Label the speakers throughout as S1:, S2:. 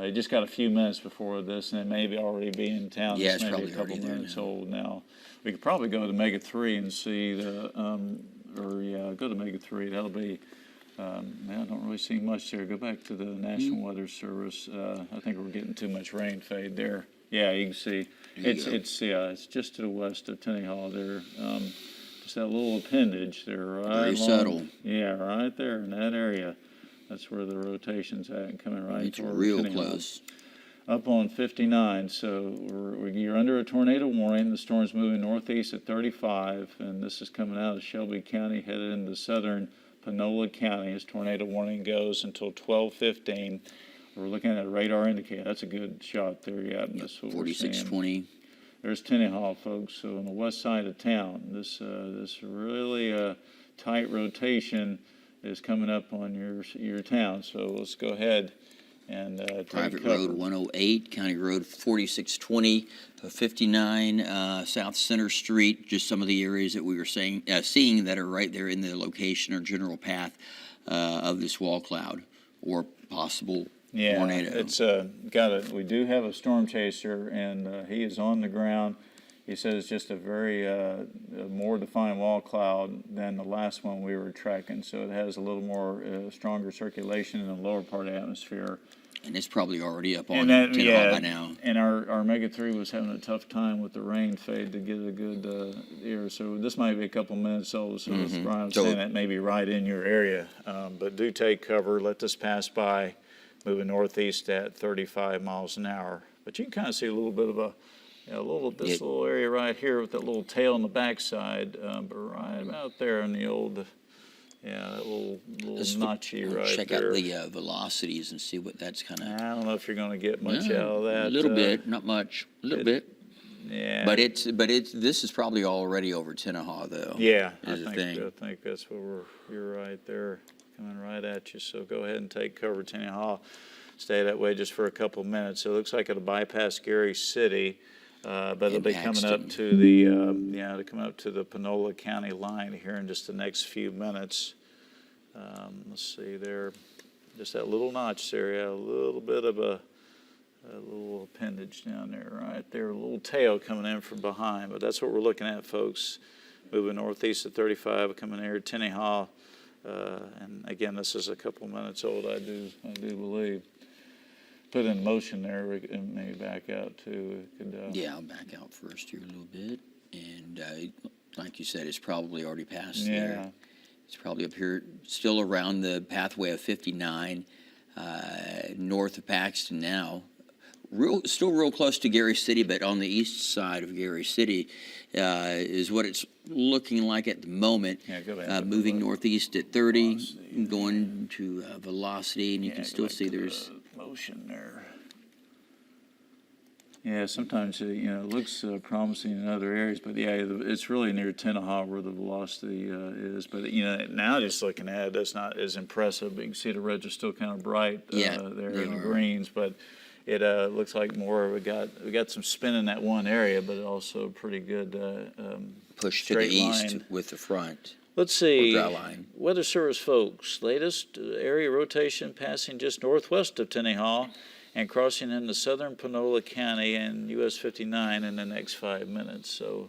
S1: You just got a few minutes before this, and it may be already be in town.
S2: Yeah,
S1: it's
S2: it's
S1: maybe
S2: probably
S1: a couple
S2: already there
S1: minutes
S2: now.
S1: old now. We could probably go to Mega 3 and see the, go to Mega 3. That'll be, man, I don't really see much there. Go back to the National Weather Service. I think we're getting too much rain fade there. Yeah, you can see. It's just to the west of Tenny there. Just that little appendage there, right?
S2: Very subtle.
S1: Yeah, right there in that area. That's where the rotation's at and coming right
S2: It's
S1: toward
S2: real
S1: Tenny
S2: close.
S1: Up on 59, so you're under a tornado warning. The storm's moving northeast at 35, and this is coming out of Shelby County, headed into southern Panola County as tornado warning goes until 12:15. We're looking at a radar indicator. That's a good shot there. Yeah, that's what we're seeing.
S2: 4620.
S1: There's Tenny folks. So on the west side of town, this really tight rotation is coming up on your town. So let's go ahead and
S2: Private
S1: take cover.
S2: Road 108, County Road 4620, 59 South Center Street. Just some of the areas that we were seeing that are right there in the location or general path of this wall cloud or possible tornado.
S1: It's we do have a storm chaser, and he is on the ground. He says it's just a very more defined wall cloud than the last one we were tracking. So it has a little more stronger circulation in the lower part of the atmosphere.
S2: And it's probably already up on Tenny by now.
S1: And our Mega 3 was having a tough time with the rain fade to get a good air. So this might be a couple minutes old. So as Brian was saying, that may be right in your area. But do take cover. Let this pass by, moving northeast at 35 miles an hour. But you can kind of see a little bit of this little area right here with that little tail on the backside, but right about there in the old, that little notchy right there.
S2: Check out the velocities and see what that's kind of.
S1: I don't know if you're going to get much out of that.
S2: A little bit, not much, a little bit.
S1: Yeah.
S2: But this is probably already over Tenny though.
S1: Yeah,
S2: I
S1: think that's what you're right there, coming right at you. So go ahead and take cover, Tenny. Stay that way just for a couple minutes. It looks like it'll bypass Gary City. But it'll be coming up to the Panola County line here in just the next few minutes. Let's see there, just that little notch there, a little bit of a little appendage down there, right there, a little tail coming in from behind. But that's what we're looking at, folks. Moving northeast at 35, coming here at Tenny. And again, this is a couple minutes old, I do believe. Put in motion there, and maybe back out too.
S2: I'll back out first here a little bit. And like you said, it's probably already passed
S1: Yeah.
S2: there. It's probably up here, still around the pathway of 59, north of Paxton now. Still real close to Gary City, but on the east side of Gary City is what it's looking like at the moment.
S1: Go back
S2: moving northeast at 30, going to velocity, and you can still see there's
S1: motion there. Yeah, sometimes it looks promising in other areas, but it's really near Tenny where the velocity is. But now just looking at it, that's not as impressive. But you can see the reds are still kind of bright there in the greens, but it looks like more. We got some spin in that one area, but also pretty good
S2: push to the east with the front.
S1: Let's see.
S2: Dry line.
S1: Weather Service folks, latest area rotation passing just northwest of Tenny and crossing into southern Panola County and US 59 in the next 5 minutes. So,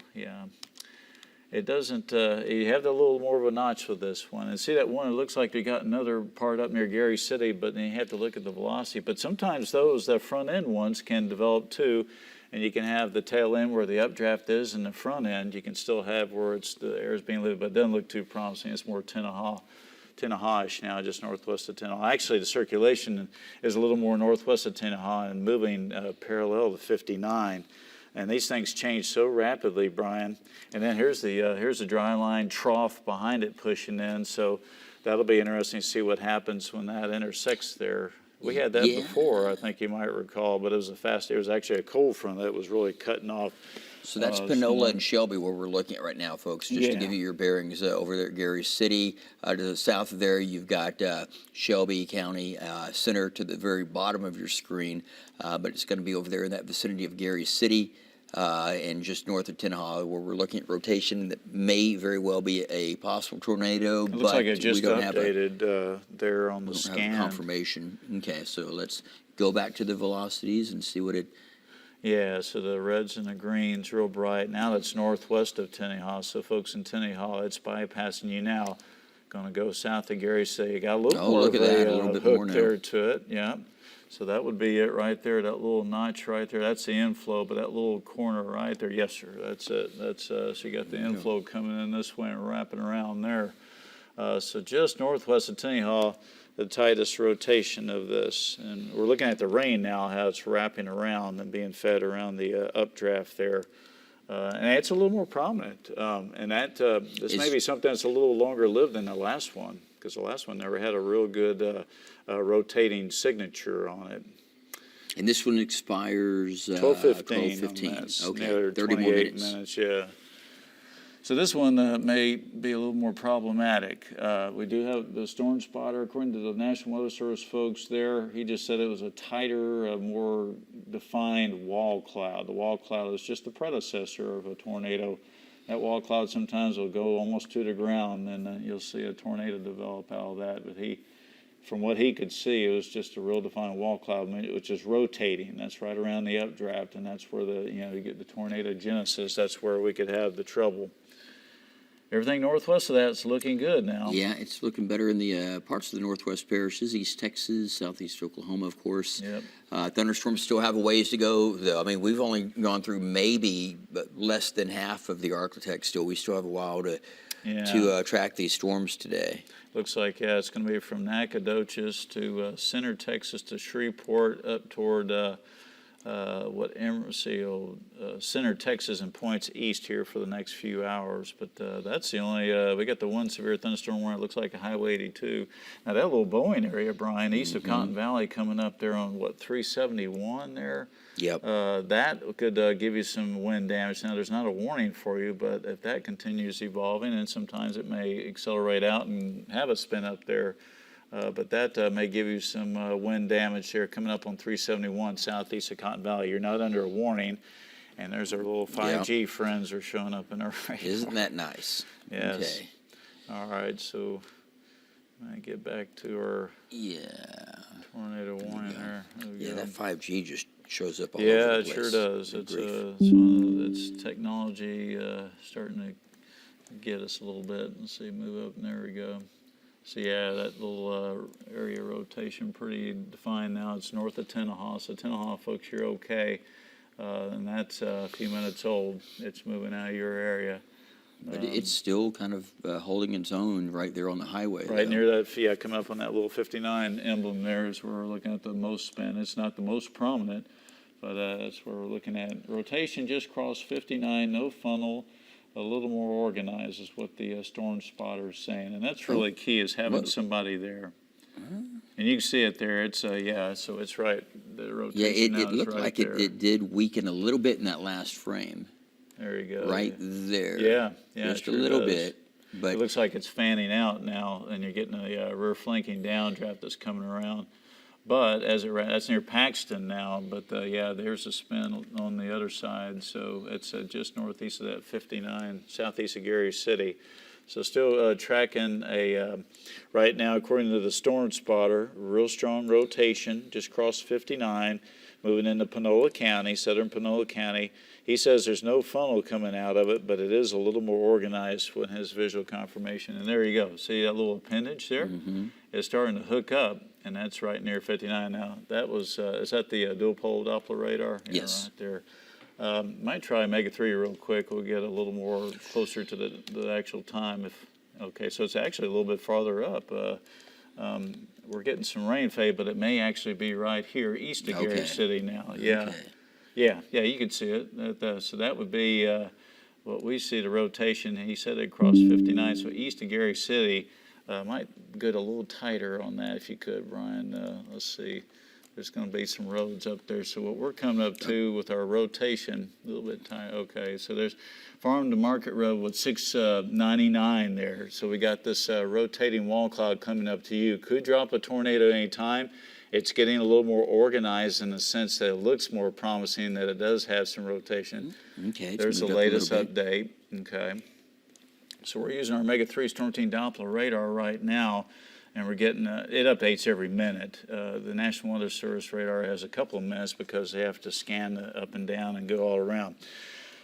S1: it doesn't, you have a little more of a notch with this one. And see that one, it looks like they got another part up near Gary City, but then you have to look at the velocity. But sometimes the front end ones can develop too. And you can have the tail end where the updraft is, and the front end you can still have where the air is being lifted, but it doesn't look too promising. It's more Tenny-ish now, just northwest of Tenny. Actually, the circulation is a little more northwest of Tenny and moving parallel to 59. And these things change so rapidly, Brian. And then here's the dry line trough behind it pushing in. So that'll be interesting to see what happens when that intersects there. We had that before, I think you might recall, but it was actually a cold front that was really cutting off.
S2: So that's Panola and Shelby where we're looking at right now, folks, just to give you your bearings over there at Gary City. To the south of there, you've got Shelby County Center to the very bottom of your screen, but it's going to be over there in that vicinity of Gary City. and just north of Tennehaw, where we're looking at rotation that may very well be a possible tornado.
S1: It looks
S2: but
S1: like it just
S2: we don't have
S1: updated there on the
S2: have
S1: scan.
S2: confirmation. Okay, so let's go back to the velocities and see what it.
S1: Yeah, so the reds and the greens real bright. Now that's northwest of Tennehaw, so folks in Tennehaw, it's bypassing you now. Going to go south of Gary City. Got a little more
S2: look
S1: of
S2: at that, a
S1: a
S2: little bit
S1: hook
S2: more now.
S1: there to it, yeah. So that would be it right there, that little notch right there. That's the inflow, but that little corner right there, yes, sir, that's it. That's so you got the inflow coming in this way and wrapping around there. So just northwest of Tennehaw, the tightest rotation of this. And we're looking at the rain now, how it's wrapping around and being fed around the updraft there. And it's a little more prominent. And that this may be something that's a little longer lived than the last one, because the last one never had a real good rotating signature on it.
S2: And this one expires
S1: 12:15.
S2: 12:15. Okay,
S1: Yeah,
S2: 30 more
S1: 28
S2: minutes.
S1: yeah. So this one may be a little more problematic. We do have the storm spotter, according to the National Weather Service folks there. He just said it was a tighter, more defined wall cloud. The wall cloud is just the predecessor of a tornado. That wall cloud sometimes will go almost to the ground, and you'll see a tornado develop out of that. But from what he could see, it was just a real defined wall cloud, which is rotating. That's right around the updraft, and that's where you get the tornado genesis. That's where we could have the trouble. Everything northwest of that's looking good now.
S2: Yeah, it's looking better in the parts of the northwest parishes, East Texas, southeast Oklahoma, of course.
S1: Yep.
S2: Thunderstorms still have a ways to go. I mean, we've only gone through maybe less than half of the architect still. We still have a while to track these storms today.
S1: Looks like, it's going to be from Nacogdoches to center Texas to Shreveport up toward center Texas and points east here for the next few hours. But that's the only, we got the one severe thunderstorm where it looks like a Highway 82. Now that little Boeing area, Brian, east of Cotton Valley coming up there on 371 there?
S2: Yep.
S1: That could give you some wind damage. Now there's not a warning for you, but if that continues evolving, and sometimes it may accelerate out and have a spin up there. But that may give you some wind damage here coming up on 371 southeast of Cotton Valley. You're not under a warning, and there's our little 5G friends are showing up in our radar.
S2: Isn't that nice?
S1: Yes.
S2: Okay.
S1: All right, so I get back to our tornado warning there.
S2: That 5G just shows up all over
S1: Yeah,
S2: the
S1: it
S2: place.
S1: sure does. It's technology starting to get us a little bit. Let's see, move up, and there we go. So that little area rotation pretty defined now. It's north of Tennehaw. So Tennehaw, folks, you're okay. And that's a few minutes old. It's moving out of your area.
S2: But it's still kind of holding its own right there on the highway.
S1: Right near that, coming up on that little 59 emblem there is where we're looking at the most spin. It's not the most prominent, but that's where we're looking at. Rotation just crossed 59, no funnel. A little more organized is what the storm spotter is saying, and that's really key, is having somebody there. And you can see it there. It's so it's right. The rotation
S2: it looked like it did weaken a little bit in that last frame.
S1: There you go.
S2: Right there.
S1: Yeah,
S2: just a little bit. But
S1: it looks like it's fanning out now, and you're getting a rear flanking downdraft that's coming around. But that's near Paxton now. But there's a spin on the other side. So it's just northeast of that 59, southeast of Gary City. So still tracking right now, according to the storm spotter, real strong rotation, just crossed 59, moving into Panola County, southern Panola County. He says there's no funnel coming out of it, but it is a little more organized with his visual confirmation. And there you go. See that little appendage there? It's starting to hook up, and that's right near 59 now. That was, is that the dual pole Doppler radar?
S2: Yes.
S1: Right there. Might try Mega 3 real quick. We'll get a little more closer to the actual time. Okay, so it's actually a little bit farther up. We're getting some rain fade, but it may actually be right here east of Gary City now. Yeah, you can see it. So that would be what we see, the rotation. He said it crossed 59, so east of Gary City. Might get a little tighter on that if you could, Brian. Let's see. There's going to be some roads up there. So what we're coming up to with our rotation, a little bit tight. Okay, so there's Farm to Market Road with 699 there. So we got this rotating wall cloud coming up to you. Could drop a tornado any time. It's getting a little more organized in the sense that it looks more promising, that it does have some rotation.
S2: Okay.
S1: There's the latest update. Okay. So we're using our Omega 3 Storm Team Doppler radar right now, and we're getting, it updates every minute. The National Weather Service radar has a couple of minutes because they have to scan up and down and go all around.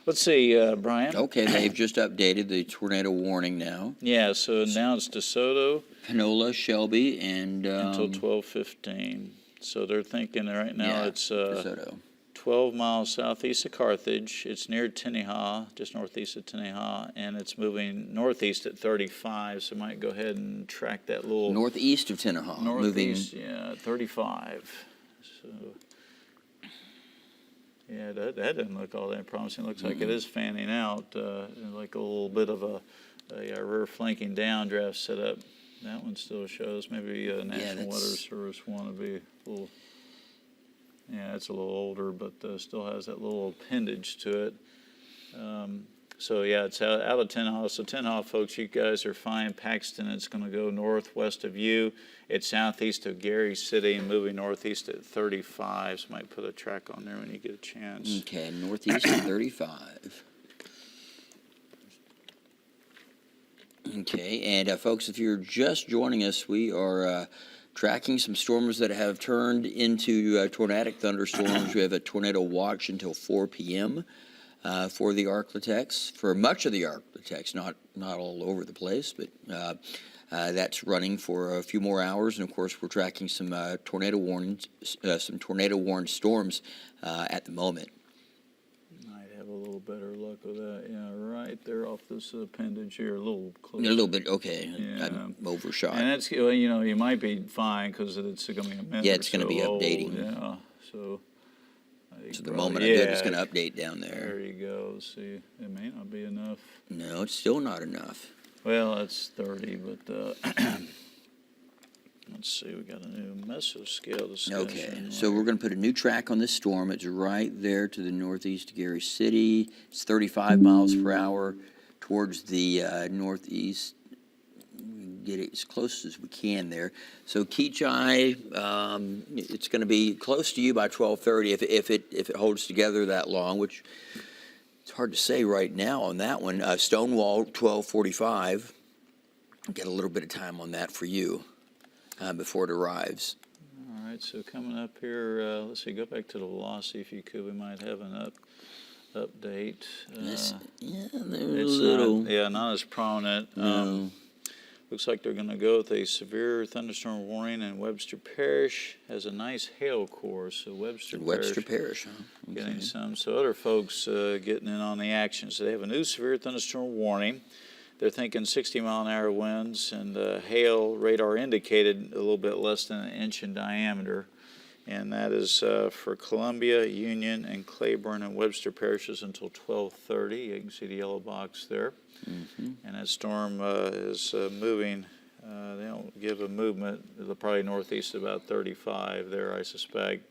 S1: Let's see, Brian.
S2: Okay, they've just updated the tornado warning now.
S1: Yeah, so now it's DeSoto.
S2: Panola, Shelby, and
S1: Until 12:15. So they're thinking right now it's
S2: DeSoto.
S1: 12 miles southeast of Carthage. It's near Tenneha, just northeast of Tenneha, and it's moving northeast at 35. So might go ahead and track that little
S2: Northeast of Tenneha.
S1: northeast, yeah, 35. So yeah, that doesn't look all that promising. It looks like it is fanning out, like a little bit of a rear flanking downdraft setup. That one still shows. Maybe National Weather Service want to be a little. Yeah, it's a little older, but still has that little appendage to it. So yeah, it's out of Tenneha. So Tenneha, folks, you guys are fine. Paxton, it's going to go northwest of you. It's southeast of Gary City and moving northeast at 35. So might put a track on there when you get a chance.
S2: Okay, northeast of 35. Okay, and folks, if you're just joining us, we are tracking some storms that have turned into tornadic thunderstorms. We have a tornado watch until 4 p.m. For the Arklatex, for much of the Arklatex, not all over the place, but that's running for a few more hours. And of course, we're tracking some tornado warned storms at the moment.
S1: Might have a little better luck with that. Yeah, right there off this appendage here, a little close.
S2: A little bit, okay.
S1: Yeah.
S2: I'm overshot.
S1: And that's, well, you might be fine because it's going to be a minute.
S2: Yeah, it's going to be updating.
S1: Yeah, so.
S2: So the moment I do it, it's going to update down there.
S1: There you go. See, it may not be enough.
S2: No, it's still not enough.
S1: Well, it's 30, but let's see. We got a new mesoscale discussion.
S2: Okay, so we're going to put a new track on this storm. It's right there to the northeast of Gary City. It's 35 miles per hour towards the northeast. Get it as close as we can there. So Keachai, it's going to be close to you by 12:30 if it holds together that long, which it's hard to say right now on that one. Stonewall 12:45. Get a little bit of time on that for you before it arrives.
S1: All right. So coming up here, let's see. Go back to the velocity if you could. We might have an update.
S2: Yeah, they're a little.
S1: Not as prominent.
S2: No.
S1: Looks like they're going to go with a severe thunderstorm warning, and Webster Parish has a nice hail course. So
S2: Webster Parish, huh? Okay.
S1: Getting some. So other folks getting in on the action. So they have a new severe thunderstorm warning. They're thinking 60-mile-an-hour winds, and hail radar indicated a little bit less than an inch in diameter. And that is for Columbia, Union, and Claiborne and Webster parishes until 12:30. You can see the yellow box there. Mm-hmm. And that storm is moving. They don't give a movement. They're probably northeast about 35 there, I suspect.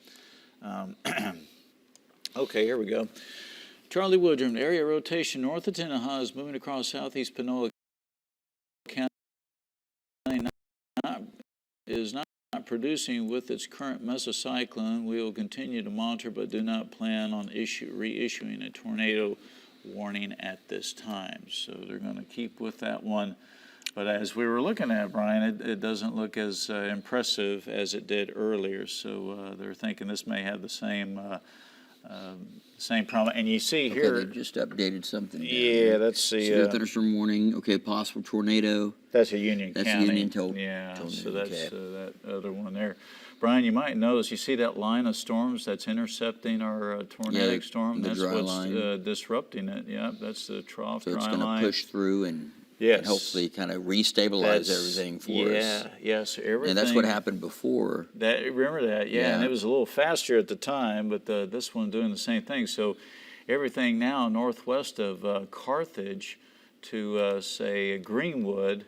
S1: Okay, here we go. Charlie Woodrum, the area rotation north of Tenneha is moving across southeast Panola County. Is not producing with its current mesocyclone. We will continue to monitor, but do not plan on reissuing a tornado warning at this time. So they're going to keep with that one. But as we were looking at, Brian, it doesn't look as impressive as it did earlier. So they're thinking this may have the same problem. And you see here,
S2: they just updated something.
S1: Yeah, that's the
S2: severe thunderstorm warning. Okay, possible tornado.
S1: That's a Union County.
S2: That's Union
S1: So that's that other one there. Brian, you might notice, you see that line of storms that's intercepting our tornadic storm?
S2: The
S1: That's
S2: dry
S1: what's
S2: line.
S1: Disrupting it. Yeah, that's the trough
S2: So
S1: dry
S2: it's going
S1: line.
S2: to push through and hopefully kind of restabilize everything for us.
S1: Yes, everything.
S2: And that's what happened before.
S1: Remember that, and it was a little faster at the time, but this one doing the same thing. So everything now northwest of Carthage to, say, Greenwood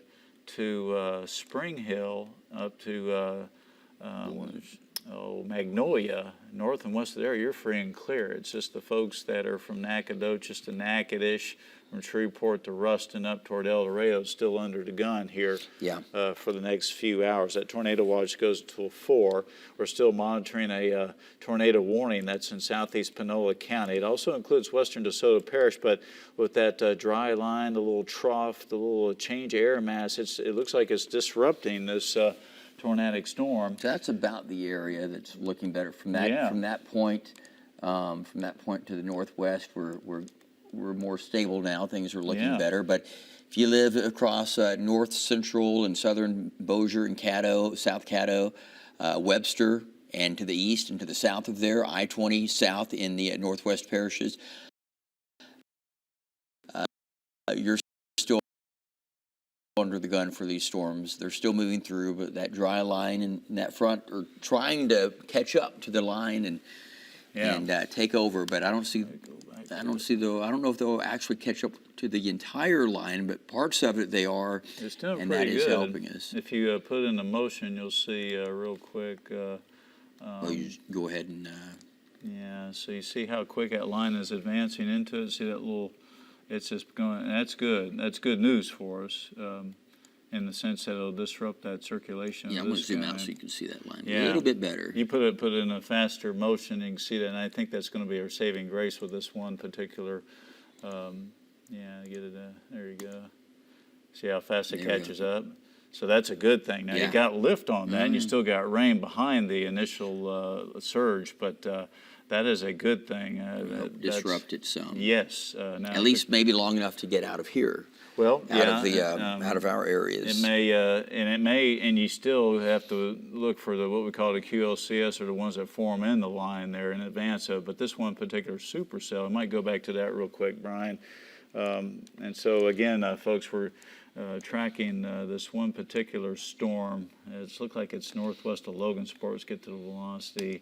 S1: to Spring Hill up to Magnolia, north and west of there, you're free and clear. It's just the folks that are from Nacogdoches to Natchitoches, from Shreveport to Ruston up toward El Dorado, still under the gun here for the next few hours. That tornado watch goes until 4. We're still monitoring a tornado warning that's in southeast Panola County. It also includes western DeSoto Parish, but with that dry line, the little trough, the little change air mass, it looks like it's disrupting this tornadic storm.
S2: So that's about the area that's looking better from that point. From that point to the northwest, we're more stable now. Things are looking better. But if you live across north central and southern Bossier and Caddo, South Caddo, Webster, and to the east and to the south of there, I-20 south in the northwest parishes, you're still under the gun for these storms. They're still moving through, but that dry line and that front are trying to catch up to the line and take over. But I don't know if they'll actually catch up to the entire line, but parts of it they are, and that is helping us.
S1: If you put in a motion, you'll see real quick.
S2: Well, you just go ahead and.
S1: So you see how quick that line is advancing into it. See that little. It's just going. That's good. That's good news for us, in the sense that it'll disrupt that circulation.
S2: Yeah, I'm going to zoom out so you can see that line
S1: a
S2: little bit better.
S1: You put it in a faster motion, you can see that, and I think that's going to be our saving grace with this one particular. Get it. There you go. See how fast it catches up. So that's a good thing. Now you got lift on that, and you still got rain behind the initial surge, but. That is a good thing.
S2: Disrupt it some.
S1: Yes.
S2: Now at least maybe long enough to get out of here.
S1: Well,
S2: out of our areas.
S1: It may, and you still have to look for what we call the QLCS, or the ones that form in the line there in advance of. But this one particular supercell, I might go back to that real quick, Brian. And so again, folks, we're tracking this one particular storm. It's looked like it's northwest of Logansport. Let's get to the velocity.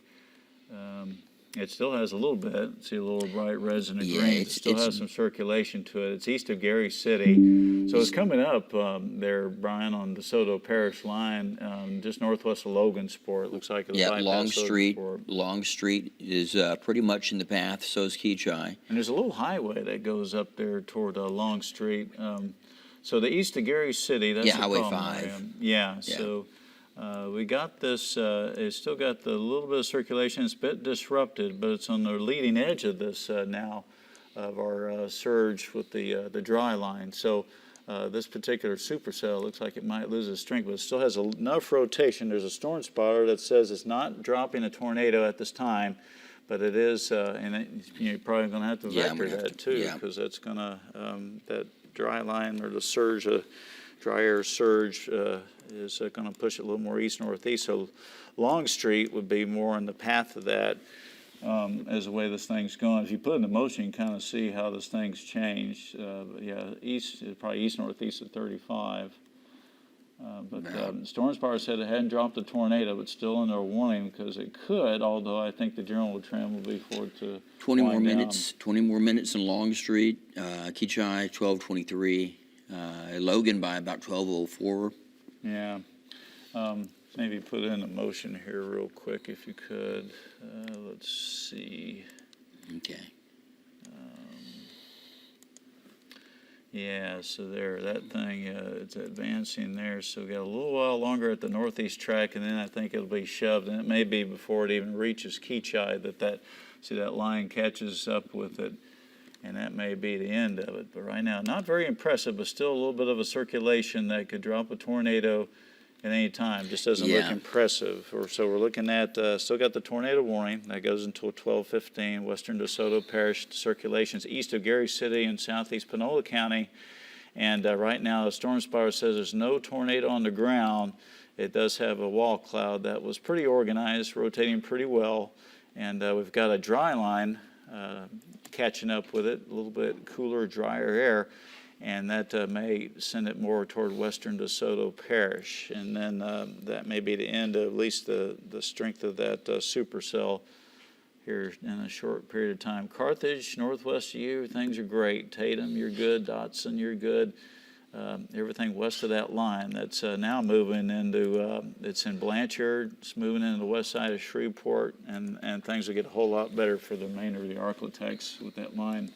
S1: It still has a little bit. See a little bright reds and the greens. It still has some circulation to it. It's east of Gary City. So it's coming up there, Brian, on the DeSoto Parish line, just northwest of Logansport. It looks like it'll bypass Logansport.
S2: Long Street is pretty much in the path. So is Keachai.
S1: And there's a little highway that goes up there toward Long Street. So the east of Gary City, that's
S2: Highway 5.
S1: So... we got this, it's still got the little bit of circulation. It's a bit disrupted, but it's on the leading edge of this now, of our surge with the dry line. So this particular supercell looks like it might lose its strength, but it still has enough rotation. There's a storm spotter that says it's not dropping a tornado at this time, but it is, you're probably going to have to vector that too, because that's going to, that dry line or the surge, dry air surge is going to push it a little more east-northeast. So Long Street would be more in the path of that as the way this thing's going. If you put it in motion, you can kind of see how this thing's changed. East, probably east-northeast at 35. Storm Spotter said it hadn't dropped a tornado, but still in their warning because it could, although I think the general trend will be for it to
S2: 20 more minutes. 20 more minutes in Long Street. Keachai, 12:23. Logan by about 12:04.
S1: Yeah. Maybe put in a motion here real quick if you could. Let's see.
S2: Okay.
S1: So there, that thing, it's advancing there. So we got a little while longer at the northeast track, and then I think it'll be shoved. And it may be before it even reaches Keachai that line catches up with it. And that may be the end of it. But right now, not very impressive, but still a little bit of a circulation that could drop a tornado at any time. Just doesn't look impressive. So we're looking at, still got the tornado warning. That goes until 12:15. Western DeSoto Parish circulations east of Gary City and southeast Panola County. And right now, the storm spotter says there's no tornado on the ground. It does have a wall cloud that was pretty organized, rotating pretty well. And we've got a dry line catching up with it, a little bit cooler, drier air, and that may send it more toward western DeSoto Parish. And then that may be the end of at least the strength of that supercell here in a short period of time. Carthage, northwest of you, things are great. Tatum, you're good. Dotson, you're good. everything west of that line. That's now moving into, it's in Blanchard, it's moving into the west side of Shreveport, and things will get a whole lot better for the remainder of the Arklatex with that line.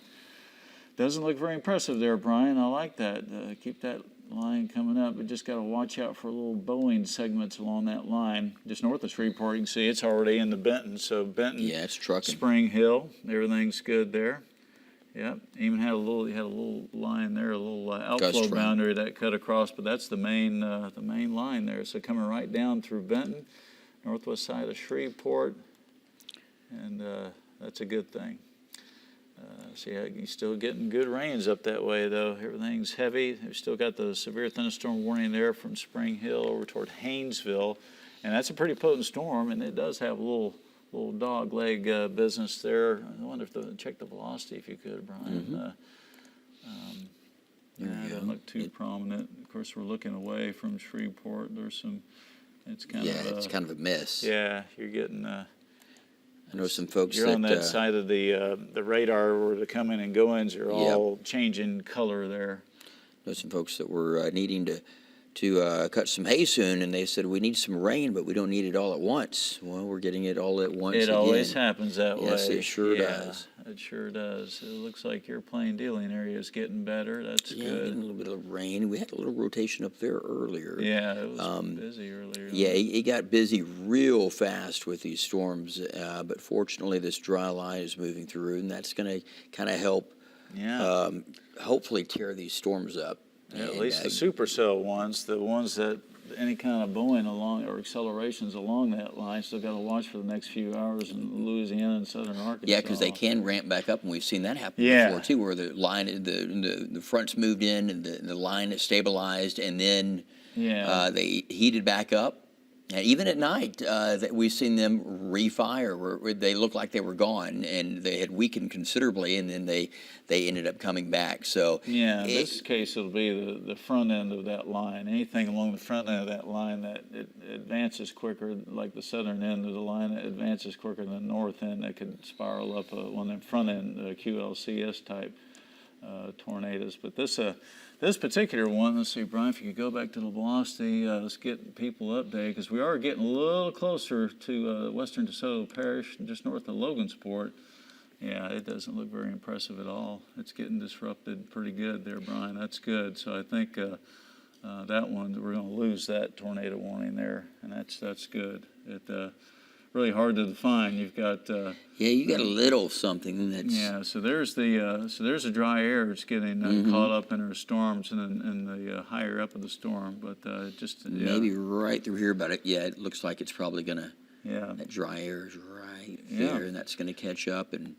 S1: Doesn't look very impressive there, Brian. I like that. Keep that line coming up, but just got to watch out for little bowing segments along that line. Just north of Shreveport, you can see it's already into Benton. So Benton,
S2: Yeah, it's trucking.
S1: Spring Hill, everything's good there. Yep, even had a little line there, a little outflow boundary that cut across, but that's the main line there. So coming right down through Benton, northwest side of Shreveport, and that's a good thing. See, you're still getting good rains up that way, though. Everything's heavy. We've still got the severe thunderstorm warning there from Spring Hill over toward Haynesville, and that's a pretty potent storm, and it does have a little dog leg business there. I wonder if check the velocity if you could, Brian. It doesn't look too prominent. Of course, we're looking away from Shreveport. There's some. It's kind
S2: of a miss.
S1: Yeah, you're getting.
S2: I know some folks
S1: You're on that side of the radar where the come in and go ins are all changing color there.
S2: I know some folks that were needing to cut some hay soon, and they said we need some rain, but we don't need it all at once. Well, we're getting it all at once.
S1: It always happens that way.
S2: Yes, it sure does.
S1: It sure does. It looks like your plain dealing area is getting better. That's good.
S2: Getting a little bit of rain. We had a little rotation up there earlier.
S1: Yeah, it was busy earlier.
S2: Yeah, it got busy real fast with these storms, but fortunately this dry line is moving through, and that's going to kind of help hopefully tear these storms up.
S1: Yeah, at least the supercell ones, the ones that any kind of bowing along or accelerations along that line, still got to watch for the next few hours in Louisiana and southern Arkansas.
S2: Yeah, because they can ramp back up, and we've seen that happen before too, where the line, the front's moved in, and the line is stabilized, and then they heated back up. And even at night, we've seen them refire, where they looked like they were gone, and they had weakened considerably, and then they ended up coming back. So
S1: in this case, it'll be the front end of that line. Anything along the front end of that line that it advances quicker, like the southern end of the line, it advances quicker than the north end. That could spiral up on the front end, QLCS type tornadoes. But this particular one, let's see, Brian, if you could go back to the velocity, let's get people updated, because we are getting a little closer to western DeSoto Parish, just north of Logansport. Yeah, it doesn't look very impressive at all. It's getting disrupted pretty good there, Brian. That's good. So I think that one, we're going to lose that tornado warning there, and that's good. Really hard to define. You've got
S2: you got a little something that's
S1: So there's the dry air. It's getting caught up in our storms and the higher up of the storm, but
S2: maybe right through here. But it looks like it's probably gonna. That dry air is right there, and that's gonna catch up, and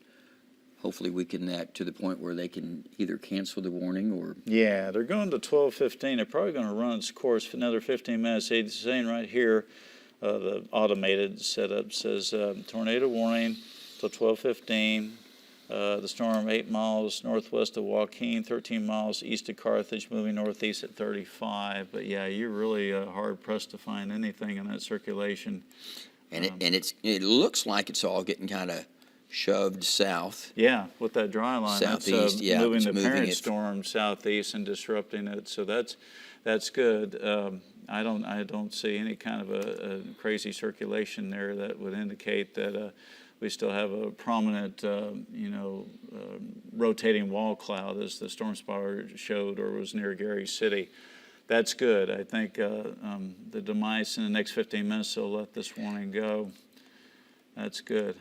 S2: hopefully we can to the point where they can either cancel the warning or.
S1: Yeah, they're going to 12:15. They're probably going to run its course for another 15 minutes. They're saying right here. The automated setup says tornado warning till 12:15. The storm 8 miles northwest of Joaquin, 13 miles east of Carthage, moving northeast at 35. But yeah, you're really hard pressed to find anything in that circulation.
S2: And it looks like it's all getting kind of shoved south.
S1: Yeah, with that dry line,
S2: southeast.
S1: That's, moving the parent storm southeast and disrupting it. So that's good. I don't see any kind of a crazy circulation there that would indicate that we still have a prominent, rotating wall cloud as the storm spotter showed or was near Gary City. That's good. I think the demise in the next 15 minutes will let this warning go. That's good.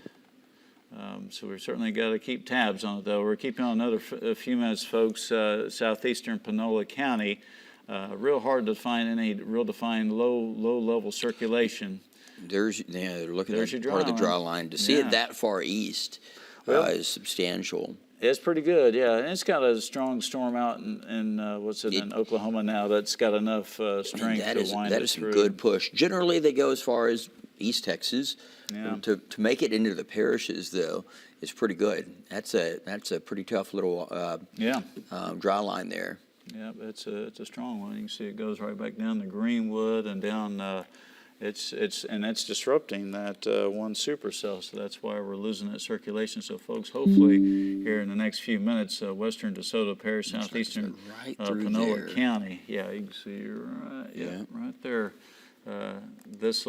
S1: So we've certainly got to keep tabs on it, though. We're keeping on another a few minutes, folks. Southeastern Panola County. Real hard to find any real defined low-level circulation.
S2: They're looking at part of the dry line. To see it that far east is substantial.
S1: It's pretty good, yeah. And it's got a strong storm out in Oklahoma now that's got enough strength to wind it through.
S2: That is some good push. Generally, they go as far as East Texas.
S1: Yeah.
S2: To make it into the parishes, though, is pretty good. That's a pretty tough little dry line there.
S1: Yeah, it's a strong one. You can see it goes right back down to Greenwood and down It's disrupting that one supercell, so that's why we're losing that circulation. So, folks, hopefully here in the next few minutes, western DeSoto Parish, southeastern
S2: right through
S1: Panola
S2: there.
S1: County. Yeah, you can see right there. This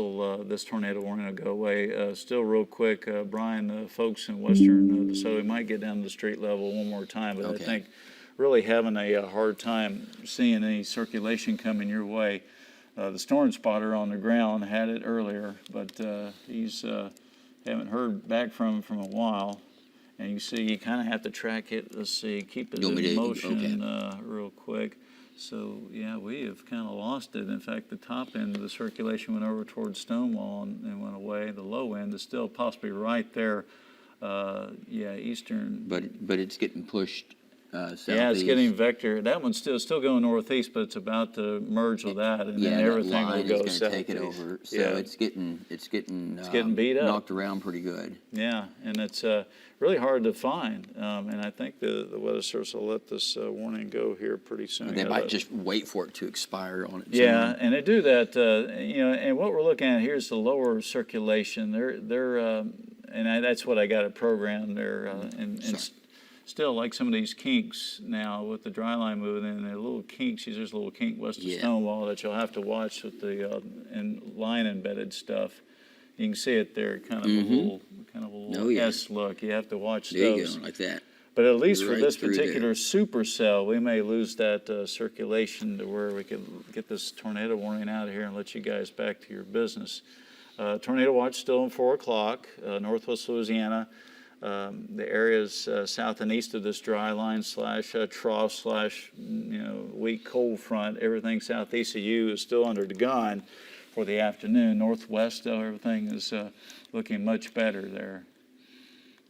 S1: tornado warning will go away. Still, real quick, Brian, folks in western DeSoto, we might get down to the street level one more time, but
S2: Okay.
S1: I think really having a hard time seeing any circulation coming your way. The storm spotter on the ground had it earlier, but he's haven't heard back from him from a while. And you see, you kind of have to track it. Let's see, keep it in motion real quick. So yeah, we have kind of lost it. In fact, the top end of the circulation went over towards Stonewall and went away. The low end is still possibly right there. Eastern.
S2: But it's getting pushed. Southeast.
S1: Yeah, it's getting vector. That one's still going northeast, but it's about to merge with that, and then everything will go southeast.
S2: Take it over. So it's getting
S1: beat up,
S2: knocked around pretty good.
S1: Yeah, and it's really hard to find. And I think the Weather Service will let this warning go here pretty soon.
S2: They might just wait for it to expire on it.
S1: Yeah, and they do that. And what we're looking at here is the lower circulation. That's what I got it programmed there, still, like some of these kinks now with the dry line moving in, they're little kinks. There's a little kink west of Stonewall that you'll have to watch with the line embedded stuff. You can see it there, kind of a little S look. You have to watch those.
S2: There you go, like that.
S1: But at least for this particular supercell, we may lose that circulation to where we could get this tornado warning out of here and let you guys back to your business. Tornado watch still in 4 o'clock, northwest Louisiana. The areas south and east of this dry line / trough / weak cold front, everything southeast of you is still under the gun for the afternoon. Northwest, though, everything is looking much better there.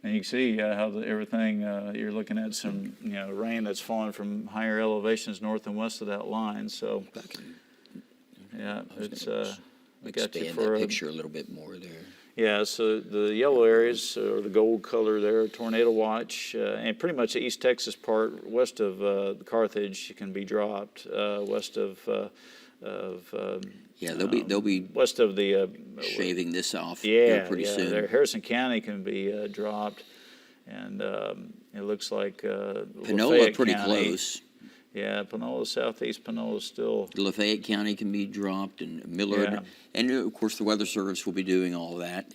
S1: And you can see how everything, you're looking at some rain that's falling from higher elevations north and west of that line. So, yeah, it's
S2: I got you for that picture a little bit more there.
S1: Yeah, so the yellow areas, or the gold color there, tornado watch, and pretty much the East Texas part west of Carthage can be dropped. West of
S2: they'll be
S1: west of the
S2: shaving this off.
S1: Pretty
S2: soon.
S1: There, Harrison County can be dropped, and it looks like
S2: Panola
S1: Lafayette
S2: pretty
S1: County,
S2: close.
S1: Yeah, Panola, southeast Panola still.
S2: Lafayette County can be dropped, and Millard, and of course the Weather Service will be doing all that.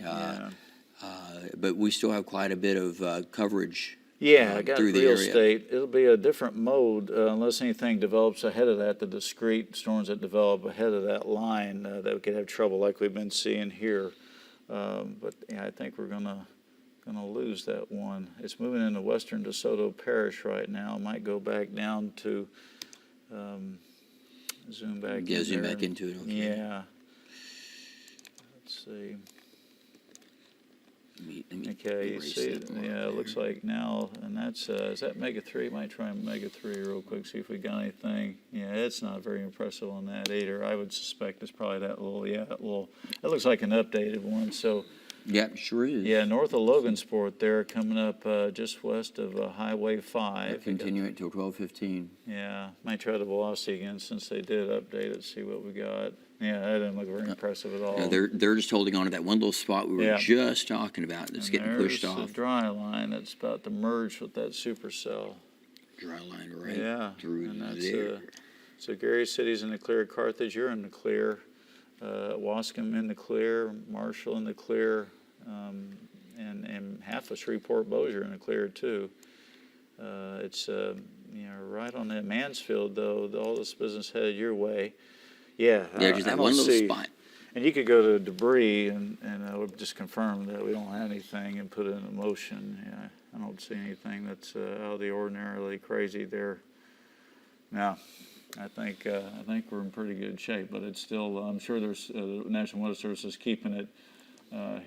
S2: But we still have quite a bit of coverage.
S1: I got
S2: through the
S1: real
S2: area.
S1: estate. It'll be a different mode unless anything develops ahead of that. The discrete storms that develop ahead of that line that we could have trouble like we've been seeing here. But I think we're gonna lose that one. It's moving into western DeSoto Parish right now. Might go back down to zoom back.
S2: Yeah, zoom back into it. Okay.
S1: Yeah. Let's see.
S2: Let me
S1: Okay, you see it. Yeah, it looks like now, and that's is that Mega 3? Might try Mega 3 real quick, see if we got anything. Yeah, it's not very impressive on that either. I would suspect it's probably that little. It looks like an updated one. So.
S2: Yeah, sure is.
S1: Yeah, north of Logansport there, coming up just west of Highway 5.
S2: Continuing till 12:15.
S1: Yeah, might try the velocity again since they did update it, see what we got. Yeah, that didn't look very impressive at all.
S2: Yeah, they're just holding on to that one little spot we were just talking about that's getting pushed off.
S1: There's the dry line that's about to merge with that supercell.
S2: Dry line through
S1: and that's,
S2: there.
S1: So Gary City's in the clear, Carthage, you're in the clear. Wascom in the clear, Marshall in the clear, and half of Shreveport-Bossier in the clear too. It's right on that Mansfield though. All this business headed your way. Yeah,
S2: just that one little spot.
S1: And you could go to debris and we'll just confirm that we don't have anything and put it in motion. Yeah, I don't see anything that's out of the ordinarily crazy there. Now. I think we're in pretty good shape, but it's still. I'm sure there's the National Weather Service is keeping it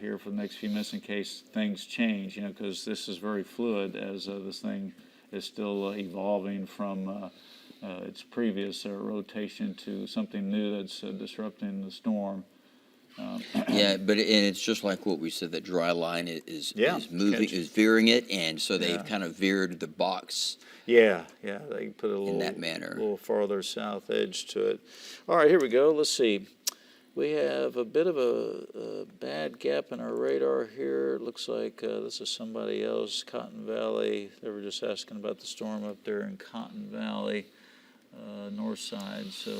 S1: here for the next few minutes in case things change. Because this is very fluid as this thing is still evolving from its previous rotation to something new that's disrupting the storm.
S2: But it's just like what we said. That dry line is moving, is veering it, and so they've kind of veered the box.
S1: Yeah, they put a little
S2: in that manner,
S1: a little farther south edge to it. All right, here we go. Let's see. We have a bit of a bad gap in our radar here. It looks like this is somebody else, Cotton Valley. They were just asking about the storm up there in Cotton Valley, north side. So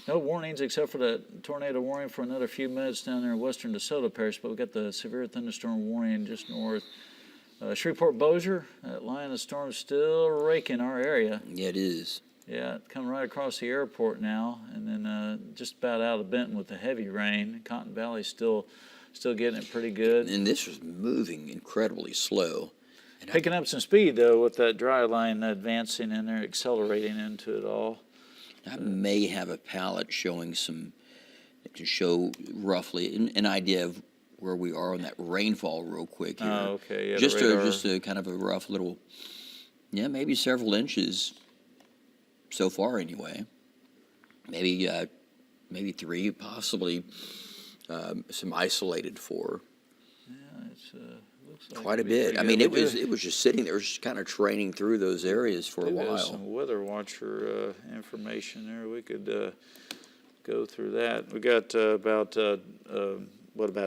S1: no warnings except for that tornado warning for another few minutes down there in western DeSoto Parish, but we got the severe thunderstorm warning just north. Shreveport-Bossier, that line of storm still raking our area.
S2: Yeah, it is.
S1: Yeah, coming right across the airport now, and then just about out of Benton with the heavy rain. Cotton Valley's still getting it pretty good.
S2: And this was moving incredibly slow.
S1: Picking up some speed, though, with that dry line advancing in there, accelerating into it all.
S2: I may have a palette showing some, that can show roughly an idea of where we are on that rainfall real quick here.
S1: Oh, okay. Yeah,
S2: just a kind of a rough little, maybe several inches so far anyway. Maybe 3, possibly some isolated 4.
S1: Yeah, it's looks like
S2: Quite a bit. I mean, it was just sitting there, just kind of training through those areas for a while.
S1: Some weather watcher information there. We could go through that. We got about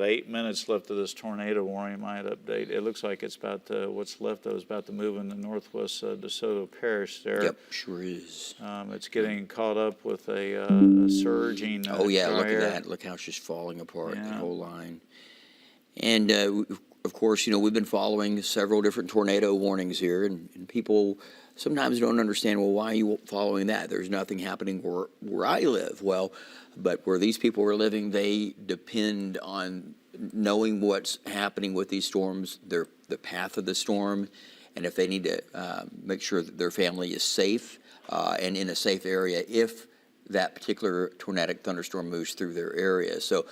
S1: 8 minutes left of this tornado warning. Might update. It looks like it's about what's left of is about to move in the northwest DeSoto Parish there.
S2: Yep, sure is.
S1: It's getting caught up with a surging.
S2: Oh yeah, look at that! Look how it's just falling apart, the whole line. And of course, we've been following several different tornado warnings here, and people sometimes don't understand, well, why are you following that? There's nothing happening where I live. Well, but where these people are living, they depend on knowing what's happening with these storms, the path of the storm, and if they need to make sure that their family is safe and in a safe area if that particular tornadic thunderstorm moves through their area. So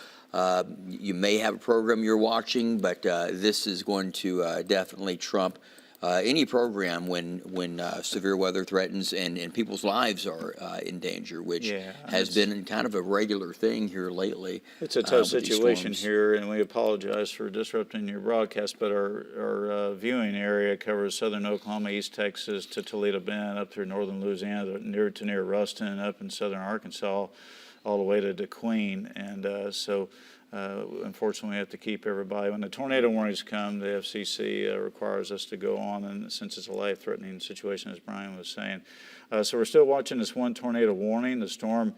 S2: you may have a program you're watching, but this is going to definitely trump any program when severe weather threatens and people's lives are in danger, which has been kind of a regular thing here lately.
S1: It's a tough situation here, and we apologize for disrupting your broadcast, but our viewing area covers southern Oklahoma, East Texas to Toledo Bend, up through northern Louisiana, near Ruston, up in southern Arkansas, all the way to DeQueen, and so unfortunately, we have to keep everybody. When the tornado warnings come, the FCC requires us to go on, and since it's a life-threatening situation, as Brian was saying. So we're still watching this one tornado warning. The storm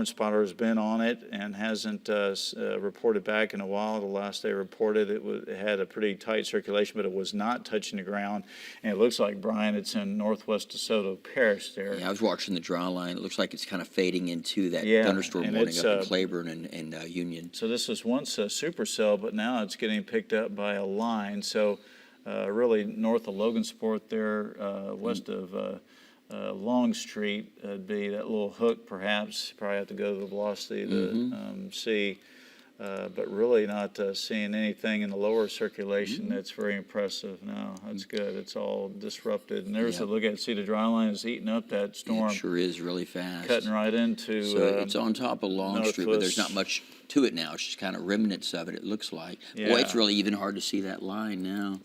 S1: spotter has been on it and hasn't reported back in a while. The last they reported, it had a pretty tight circulation, but it was not touching the ground. And it looks like, Brian, it's in northwest DeSoto Parish there.
S2: Yeah, I was watching the dry line. It looks like it's kind of fading into that thunderstorm warning up in Claiborne and Union.
S1: So this was once a supercell, but now it's getting picked up by a line. So really north of Logansport there, west of Long Street, would be that little hook perhaps. Probably have to go to the velocity to see. But really not seeing anything in the lower circulation. That's very impressive. No, that's good. It's all disrupted. And there's a look at, see the dry line is eating up that storm.
S2: It sure is really fast.
S1: Cutting right into.
S2: So it's on top of Long Street, but there's not much to it now. It's just kind of remnants of it, it looks like.
S1: Yeah.
S2: Boy, it's really even hard to see that line now.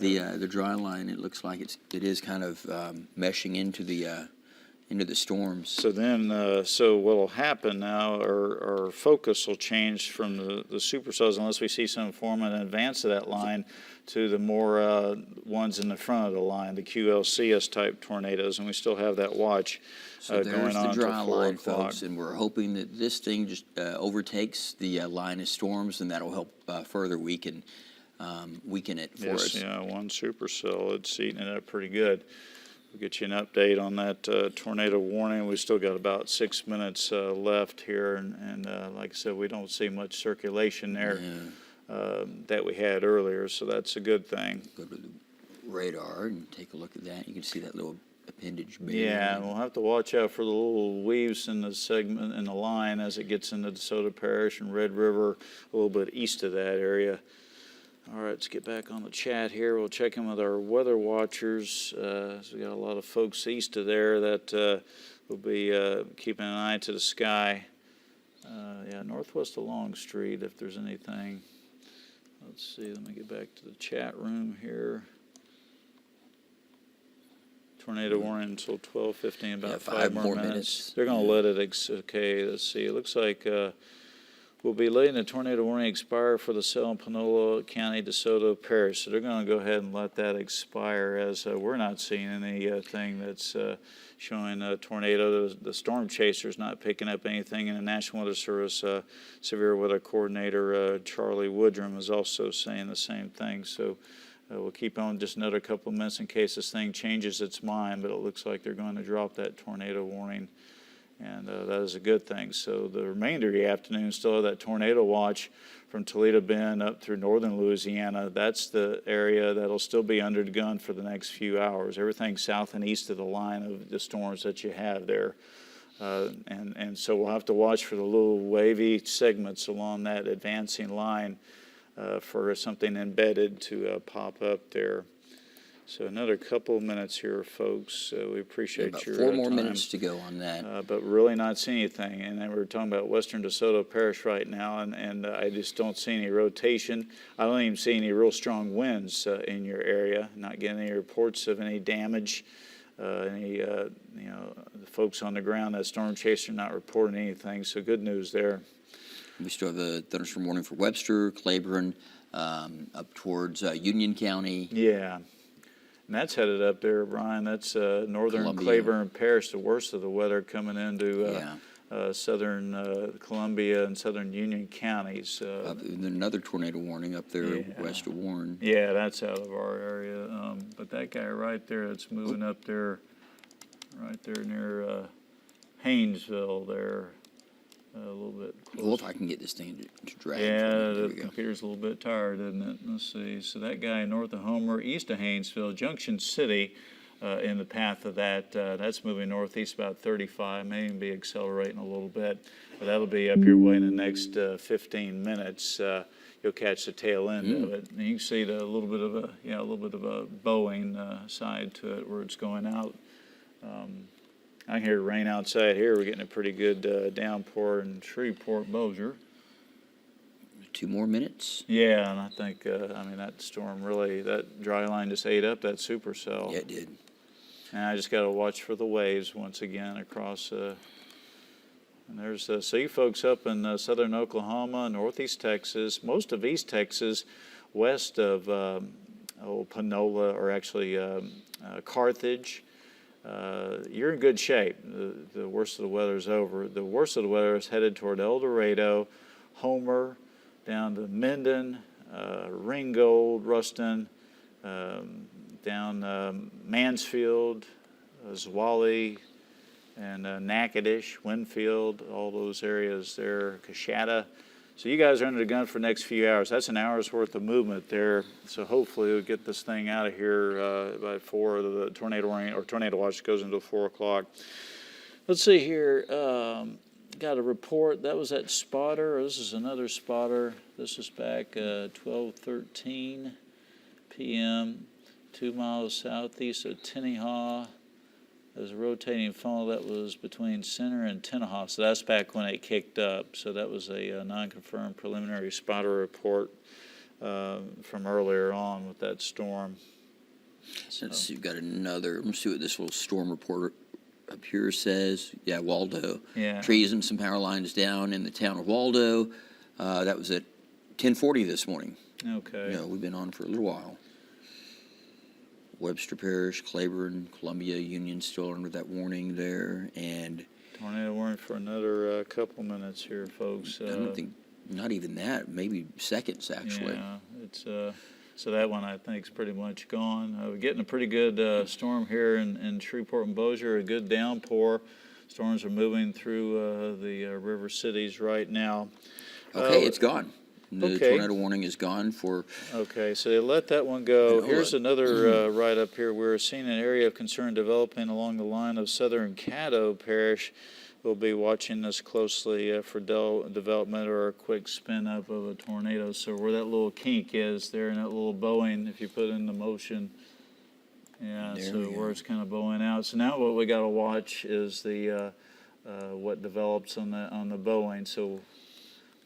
S2: The dry line, it looks like it is kind of meshing into the storms.
S1: So then, so what will happen now, our focus will change from the supercells, unless we see some form in advance of that line, to the more ones in the front of the line, the QLCS type tornadoes, and we still have that watch
S2: so
S1: going on
S2: the dry line,
S1: 4 o'clock.
S2: folks, and we're hoping that this thing just overtakes the line of storms, and that'll help further weaken it for us.
S1: Yeah, one supercell, it's eating it up pretty good. We'll get you an update on that tornado warning. We've still got about 6 minutes left here, and like I said, we don't see much circulation there that we had earlier, so that's a good thing.
S2: Go to the radar and take a look at that. You can see that little appendage band.
S1: Yeah, and we'll have to watch out for the little weaves in the segment in the line as it gets into DeSoto Parish and Red River, a little bit east of that area. All right, let's get back on the chat here. We'll check in with our weather watchers. So we got a lot of folks east of there that will be keeping an eye to the sky. Northwest of Long Street, if there's anything. Let's see, let me get back to the chat room here. Tornado warning until 12:15, about 5 more minutes. They're going to let it, okay, let's see. It looks like will be letting the tornado warning expire for the Salem, Panola County, DeSoto Parish. So they're going to go ahead and let that expire, as we're not seeing anything that's showing a tornado. The storm chaser's not picking up anything, and the National Weather Service Severe Weather Coordinator Charlie Woodrum is also saying the same thing. So we'll keep on just another couple of minutes in case this thing changes its mind, but it looks like they're going to drop that tornado warning. And that is a good thing. So the remainder of the afternoon still have that tornado watch from Toledo Bend up through northern Louisiana. That's the area that'll still be under the gun for the next few hours. Everything south and east of the line of the storms that you have there. And so we'll have to watch for the little wavy segments along that advancing line for something embedded to pop up there. So another couple of minutes here, folks. We appreciate
S2: about
S1: your
S2: 4 more
S1: time.
S2: minutes to go on that.
S1: But really not seeing anything. And then we're talking about western DeSoto Parish right now, and I just don't see any rotation. I don't even see any real strong winds in your area. Not getting any reports of any damage. The folks on the ground, that storm chaser, not reporting anything. So good news there.
S2: We still have a thunderstorm warning for Webster, Claiborne, up towards Union County.
S1: Yeah. And that's headed up there, Brian. That's northern
S2: Columbia.
S1: Claiborne Parish, the worst of the weather coming into southern Columbia and southern Union counties.
S2: Another tornado warning up there west of Warren.
S1: Yeah, that's out of our area. But that guy right there that's moving up there, right there near Haynesville there, a little bit close.
S2: Well, if I can get this thing to drag.
S1: Yeah,
S2: There
S1: the
S2: we go.
S1: computer's a little bit tired, isn't it? Let's see. So that guy north of Homer, east of Haynesville, Junction City, in the path of that, that's moving northeast about 35, may even be accelerating a little bit. But that'll be up your way in the next 15 minutes. You'll catch the tail end of it. And you can see a little bit of a bowing side to it where it's going out. I can hear rain outside here. We're getting a pretty good downpour in Shreveport, Bossier.
S2: 2 more minutes.
S1: Yeah, and I think, that storm really, that dry line just ate up that supercell.
S2: Yeah, it did.
S1: And I just got to watch for the waves once again across. And there's so you folks up in southern Oklahoma, northeast Texas, most of East Texas, west of Panola, or actually Carthage. You're in good shape. The worst of the weather is over. The worst of the weather is headed toward El Dorado, Homer, down to Minden, Ringgold, Ruston, down Mansfield, Zwally, and Natchitoches, Winfield, all those areas there, Coshada. So you guys are under the gun for the next few hours. That's an hour's worth of movement there. So hopefully we'll get this thing out of here by 4. The tornado warning or tornado watch goes until 4 o'clock. Let's see here. Got a report. That was that spotter. This is another spotter. This is back 12:13 p.m. 2 miles southeast of Tennehaw. There's a rotating funnel that was between Center and Tennehaw, so that's back when it kicked up. So that was a non-confirmed preliminary spotter report from earlier on with that storm.
S2: Let's see, we've got another. Let's see what this little storm report up here says. Yeah, Waldo.
S1: Yeah.
S2: Trees and some power lines down in the town of Waldo. That was at 10:40 this morning.
S1: Okay.
S2: We've been on for a little while. Webster Parish, Claiborne, Columbia, Union still under that warning there, and
S1: Tornado warning for another couple minutes here, folks.
S2: I don't think, not even that, maybe seconds actually.
S1: Yeah, it's so that one I think is pretty much gone. We're getting a pretty good storm here in Shreveport and Bossier, a good downpour. Storms are moving through the river cities right now.
S2: Okay, it's gone. The tornado warning is gone for...
S1: Okay, so they let that one go. Here's another write-up here. We're seeing an area of concern developing along the line of southern Caddo Parish. We'll be watching this closely for development or a quick spin-up of a tornado. So where that little kink is there and that little bowing, if you put it into motion, yeah,
S2: there
S1: so where it's kind of bowing out. So now what we got to watch is the what develops on the bowing. So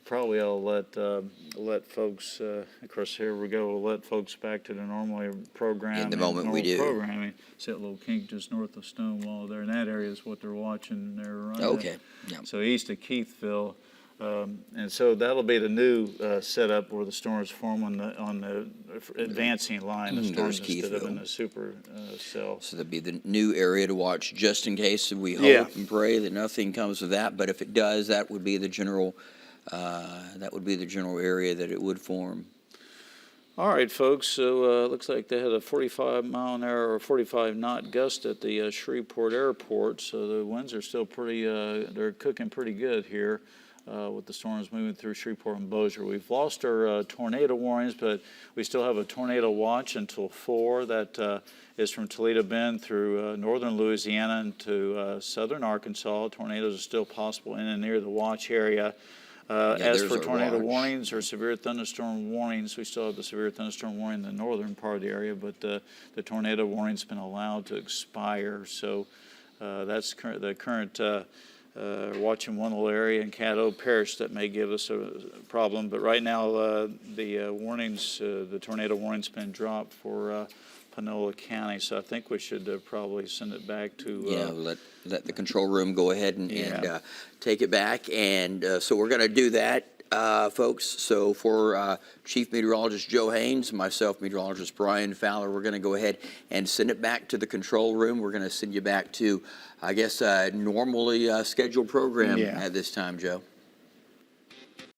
S1: probably I'll let folks, of course, here we go, we'll let folks back to the normal programming.
S2: In the moment we do.
S1: Programming. See that little kink just north of Stonewall there, and that area is what they're watching there, right?
S2: Okay, yeah.
S1: So east of Keithville, And so that'll be the new setup where the storms form on the advancing line of storms
S2: There's
S1: instead of in
S2: Keithville.
S1: a super cell.
S2: So that'd be the new area to watch, just in case. We hope
S1: Yeah.
S2: and pray that nothing comes of that. But if it does, that would be the general area that it would form.
S1: All right, folks. So looks like they had a 45-mile-an-hour or 45-knot gust at the Shreveport Airport. So the winds are still pretty. They're cooking pretty good here. With the storms moving through Shreveport and Bossier. We've lost our tornado warnings, but we still have a tornado watch until 4 that is from Toledo Bend through northern Louisiana into southern Arkansas. Tornadoes are still possible in and near the watch area. As
S2: there's
S1: for
S2: our
S1: tornado
S2: watch.
S1: warnings or severe thunderstorm warnings, we still have the severe thunderstorm warning in the northern part of the area, but the tornado warning's been allowed to expire. So that's the current watching one little area in Caddo Parish that may give us a problem. But right now, the warnings, the tornado warning's been dropped for Panola County. So I think we should probably send it back to.
S2: Let the control room go ahead and take it back. And so we're going to do that, folks. So for Chief Meteorologist Joe Haynes, myself, Meteorologist Brian Fowler, we're going to go ahead and send it back to the control room. We're going to send you back to, I guess, normally scheduled program at this time, Joe.